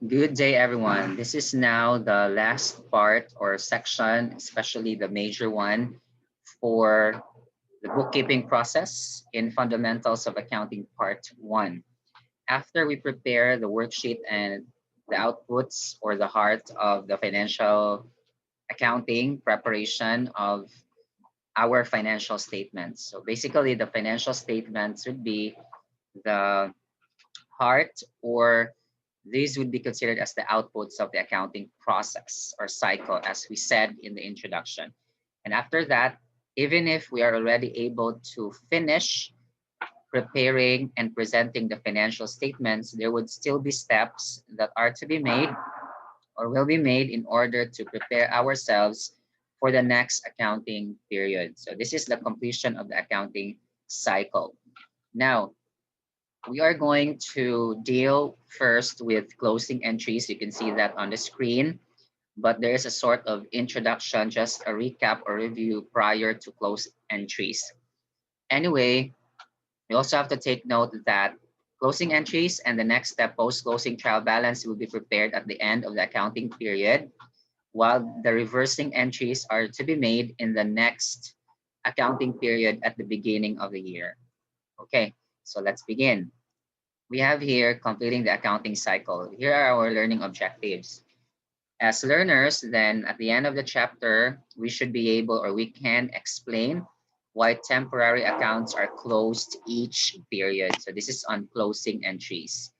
Good day, everyone. This is now the last part or section, especially the major one for the bookkeeping process in Fundamentals of Accounting Part 1. After we prepare the worksheet and the outputs or the heart of the financial accounting preparation of our financial statements. So basically, the financial statements would be the heart, or these would be considered as the outputs of the accounting process or cycle, as we said in the introduction. And after that, even if we are already able to finish preparing and presenting the financial statements, there would still be steps that are to be made or will be made in order to prepare ourselves for the next accounting period. So this is the completion of the accounting cycle. Now, we are going to deal first with closing entries. You can see that on the screen, but there is a sort of introduction, just a recap or review prior to close entries. Anyway, we also have to take note that closing entries and the next step, post-closing trial balance, will be prepared at the end of the accounting period, while the reversing entries are to be made in the next accounting period at the beginning of the year. Okay, so let's begin. We have here completing the accounting cycle. Here are our learning objectives. As learners, then at the end of the chapter, we should be able or we can explain why temporary accounts are closed each period. So this is on closing entries.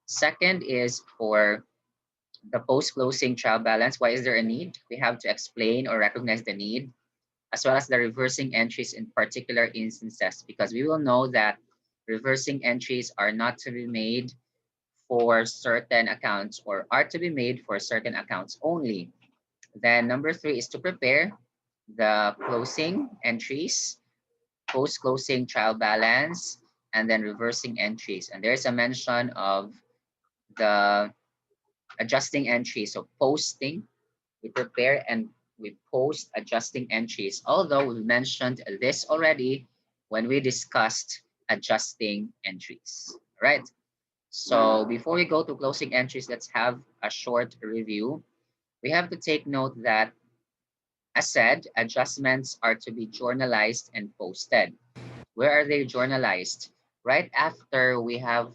Second is for the post-closing trial balance. Why is there a need? We have to explain or recognize the need, as well as the reversing entries in particular instances, because we will know that reversing entries are not to be made for certain accounts or are to be made for certain accounts only. Then number three is to prepare the closing entries, post-closing trial balance, and then reversing entries. And there's a mention of the adjusting entries. So posting, we prepare and we post adjusting entries. Although we mentioned this already when we discussed adjusting entries. All right. So before we go to closing entries, let's have a short review. We have to take note that, as said, adjustments are to be journalized and posted. Where are they journalized? Right after we have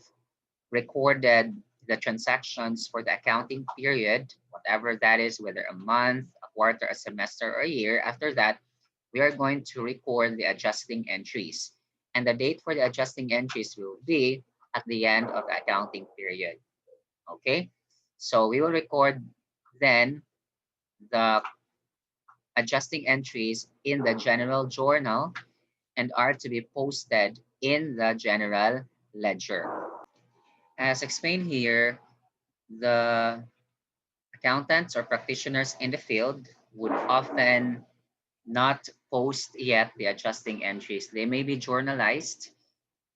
recorded the transactions for the accounting period, whatever that is, whether a month, a quarter, a semester, or a year, after that, we are going to record the adjusting entries. And the date for the adjusting entries will be at the end of the accounting period. Okay, so we will record then the adjusting entries in the general journal and are to be posted in the general ledger. As explained here, the accountants or practitioners in the field would often not post yet the adjusting entries. They may be journalized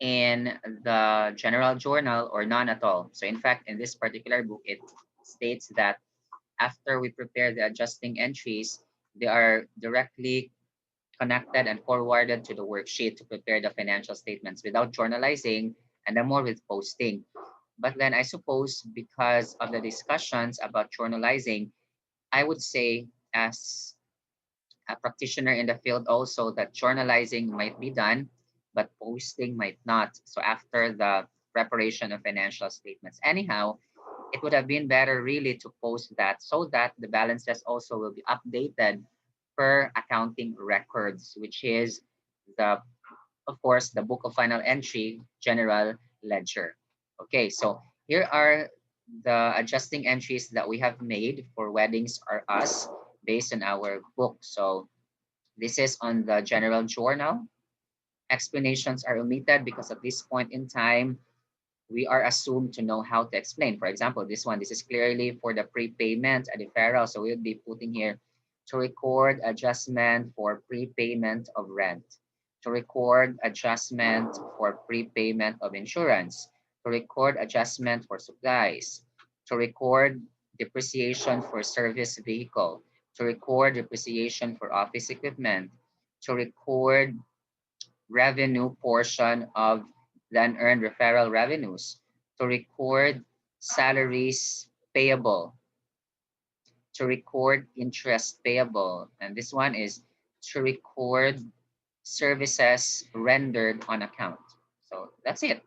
in the general journal or none at all. So in fact, in this particular book, it states that after we prepare the adjusting entries, they are directly connected and forwarded to the worksheet to prepare the financial statements without journalizing and then more with posting. But then I suppose because of the discussions about journalizing, I would say as a practitioner in the field also that journalizing might be done, but posting might not. So after the preparation of financial statements. Anyhow, it would have been better really to post that so that the balances also will be updated per accounting records, which is the, of course, the book of final entry, general ledger. Okay, so here are the adjusting entries that we have made for Weddings Are Us based on our book. So this is on the general journal. Explanations are omitted because at this point in time, we are assumed to know how to explain. For example, this one, this is clearly for the prepayment, a deferral. So we'll be putting here to record adjustment for prepayment of rent, to record adjustment for prepayment of insurance, to record adjustment for supplies, to record depreciation for service vehicle, to record depreciation for office equipment, to record revenue portion of the unearned referral revenues, to record salaries payable, to record interest payable, and this one is to record services rendered on account. So that's it.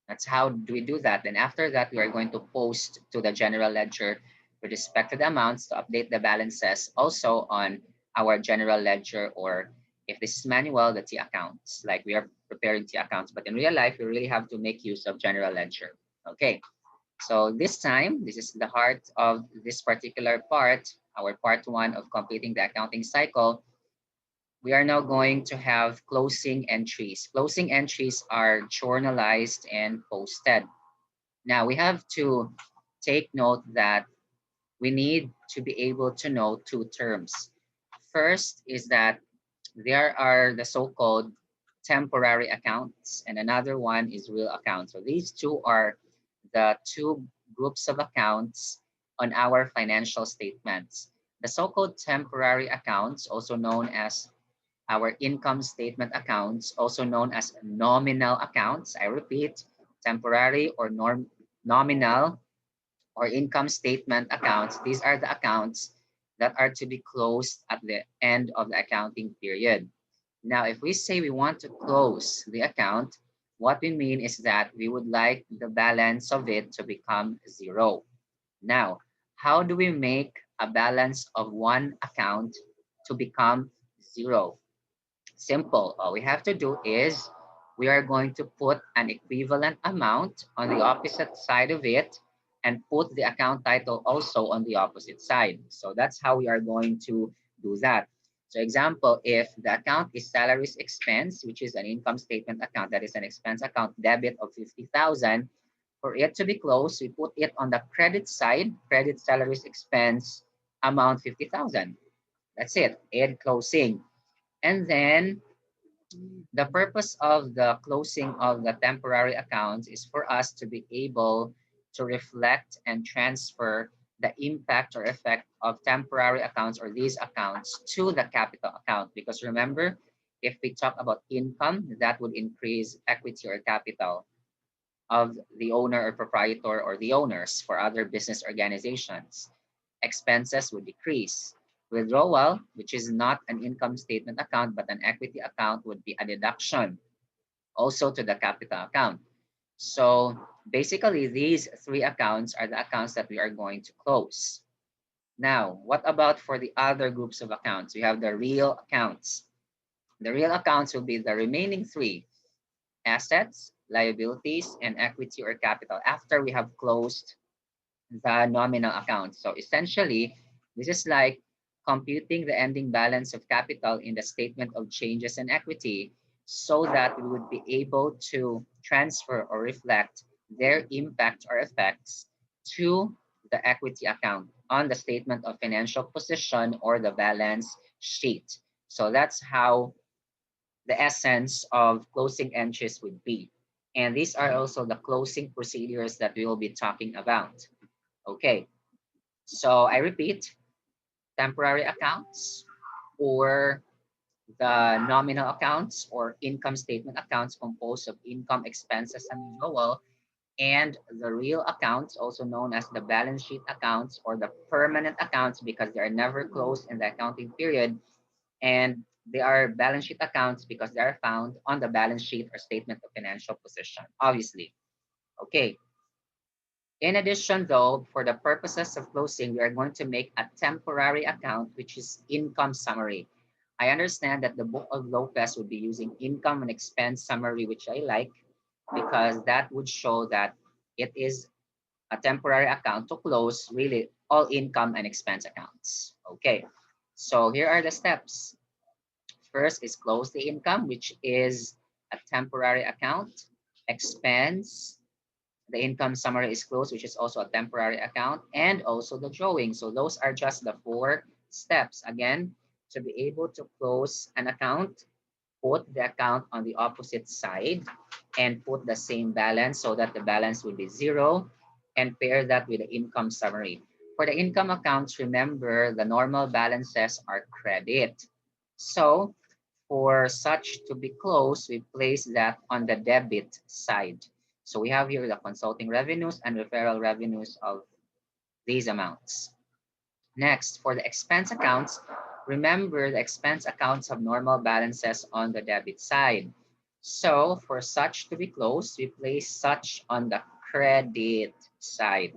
That's how do we do that. Then after that, we are going to post to the general ledger with respect to the amounts to update the balances also on our general ledger, or if this is manual, the T accounts, like we are preparing T accounts. But in real life, you really have to make use of general ledger. Okay. So this time, this is the heart of this particular part, our part one of completing the accounting cycle. We are now going to have closing entries. Closing entries are journalized and posted. Now we have to take note that we need to be able to know two terms. First is that there are the so-called temporary accounts, and another one is real accounts. So these two are the two groups of accounts on our financial statements. The so-called temporary accounts, also known as our income statement accounts, also known as nominal accounts. I repeat, temporary or nominal or income statement accounts. These are the accounts that are to be closed at the end of the accounting period. Now, if we say we want to close the account, what we mean is that we would like the balance of it to become zero. Now, how do we make a balance of one account to become zero? Simple. All we have to do is we are going to put an equivalent amount on the opposite side of it and put the account title also on the opposite side. So that's how we are going to do that. So example, if the account is salaries expense, which is an income statement account, that is an expense account debit of 50,000, for it to be closed, we put it on the credit side, credit salaries expense amount 50,000. That's it, and closing. And then the purpose of the closing of the temporary accounts is for us to be able to reflect and transfer the impact or effect of temporary accounts or these accounts to the capital account. Because remember, if we talk about income, that would increase equity or capital of the owner or proprietor or the owners for other business organizations. Expenses would decrease. Withdrawal, which is not an income statement account but an equity account, would be a deduction also to the capital account. So basically, these three accounts are the accounts that we are going to close. Now, what about for the other groups of accounts? We have the real accounts. The real accounts will be the remaining three: assets, liabilities, and equity or capital after we have closed the nominal account. So essentially, this is like computing the ending balance of capital in the statement of changes in equity so that we would be able to transfer or reflect their impact or effects to the equity account on the statement of financial position or the balance sheet. So that's how the essence of closing entries would be. And these are also the closing procedures that we will be talking about. Okay, so I repeat, temporary accounts or the nominal accounts or income statement accounts composed of income, expenses, and withdrawal, and the real accounts, also known as the balance sheet accounts or the permanent accounts because they are never closed in the accounting period, and they are balance sheet accounts because they are found on the balance sheet or statement of financial position, obviously. Okay. In addition, though, for the purposes of closing, we are going to make a temporary account, which is income summary. I understand that the book of Lopez would be using income and expense summary, which I like because that would show that it is a temporary account to close really all income and expense accounts. Okay, so here are the steps. First is close the income, which is a temporary account. Expense, the income summary is closed, which is also a temporary account, and also the drawing. So those are just the four steps. Again, to be able to close an account, put the account on the opposite side and put the same balance so that the balance will be zero, and pair that with the income summary. For the income accounts, remember the normal balances are credit. So for such to be closed, we place that on the debit side. So we have here the consulting revenues and referral revenues of these amounts. Next, for the expense accounts, remember the expense accounts have normal balances on the debit side. So for such to be closed, we place such on the credit side.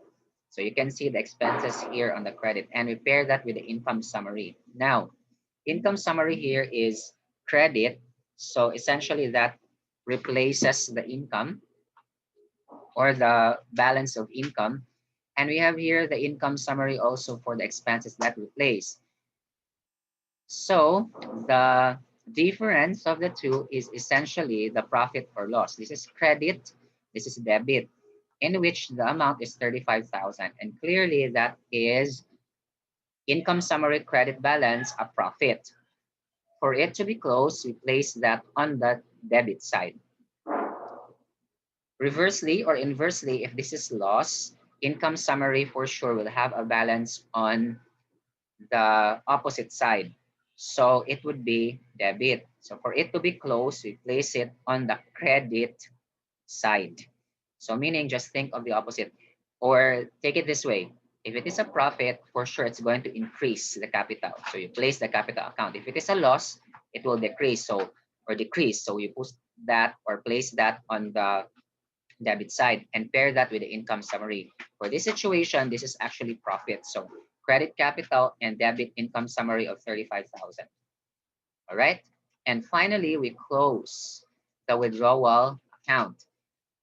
So you can see the expenses here on the credit and we pair that with the income summary. Now, income summary here is credit. So essentially that replaces the income or the balance of income. And we have here the income summary also for the expenses that we place. So the difference of the two is essentially the profit or loss. This is credit, this is debit, in which the amount is 35,000. And clearly that is income summary credit balance, a profit. For it to be closed, we place that on the debit side. Reversely or inversely, if this is loss, income summary for sure will have a balance on the opposite side. So it would be debit. So for it to be closed, we place it on the credit side. So meaning just think of the opposite or take it this way. If it is a profit, for sure it's going to increase the capital. So you place the capital account. If it is a loss, it will decrease or decrease. So you put that or place that on the debit side and pair that with the income summary. For this situation, this is actually profit. So credit capital and debit income summary of 35,000. All right. And finally, we close the withdrawal account.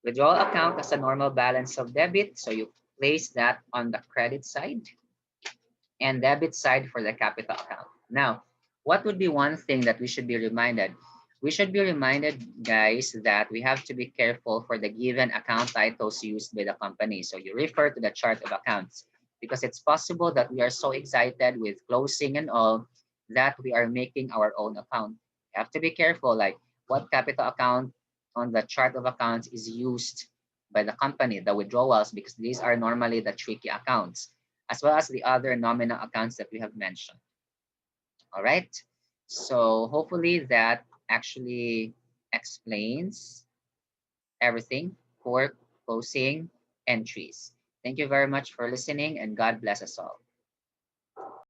Withdrawal account has a normal balance of debit. So you place that on the credit side and debit side for the capital account. Now, what would be one thing that we should be reminded? We should be reminded, guys, that we have to be careful for the given account titles used by the company. So you refer to the chart of accounts because it's possible that we are so excited with closing and all that we are making our own account. You have to be careful, like what capital account on the chart of accounts is used by the company, the withdrawals, because these are normally the tricky accounts as well as the other nominal accounts that we have mentioned. All right. So hopefully that actually explains everything for closing entries. Thank you very much for listening and God bless us all.